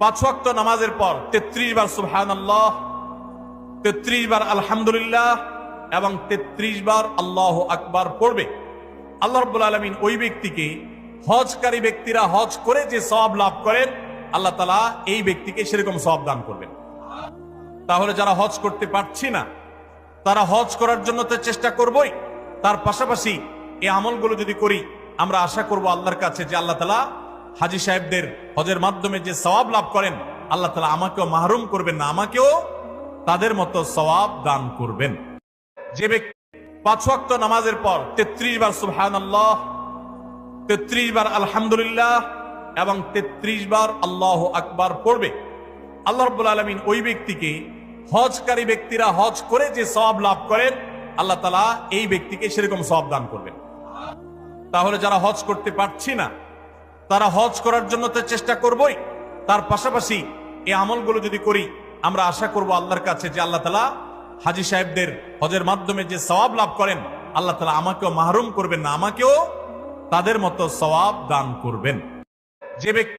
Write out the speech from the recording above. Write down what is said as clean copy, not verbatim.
5 ওয়াক্ত নামাজের পর 33 বার সুবহানাল্লাহ, 33 বার আলহামদুলিল্লাহ এবং 33 বার আল্লাহু আকবার পড়বে, আল্লাহ রাব্বুল আলামিন ওই ব্যক্তিকে, হজকারী ব্যক্তিরা হজ করে যে সওয়াব লাভ করেন, আল্লাহ তাআলা এই ব্যক্তিকে সেরকম সওয়াব দান করবেন। তাহলে যারা হজ করতে পারছি না, তারা হজ করার জন্য তো চেষ্টা করবই, তার পাশাপাশি এই আমলগুলো যদি করি, আমরা আশা করব আল্লাহর কাছে যে আল্লাহ তাআলা হাজী সাহেবদের হজের মাধ্যমে যে সওয়াব লাভ করেন, আল্লাহ তাআলা আমাকেও মাহরুম করবেন না, আমাকেও তাদের মতো সওয়াব দান করবেন। যে ব্যক্তি 5 ওয়াক্ত নামাজের পর 33 বার সুবহানাল্লাহ, 33 বার আলহামদুলিল্লাহ এবং 33 বার আল্লাহু আকবার পড়বে, আল্লাহ রাব্বুল আলামিন ওই ব্যক্তিকে, হজকারী ব্যক্তিরা হজ করে যে সওয়াব লাভ করেন, আল্লাহ তাআলা এই ব্যক্তিকে সেরকম সওয়াব দান করবেন। তাহলে যারা হজ করতে পারছি না, তারা হজ করার জন্য তো চেষ্টা করবই, তার পাশাপাশি এই আমলগুলো যদি করি, আমরা আশা করব আল্লাহর কাছে যে আল্লাহ তাআলা হাজী সাহেবদের হজের মাধ্যমে যে সওয়াব লাভ করেন, আল্লাহ তাআলা আমাকেও মাহরুম করবেন না, আমাকেও তাদের মতো সওয়াব দান করবেন। যে ব্যক্তি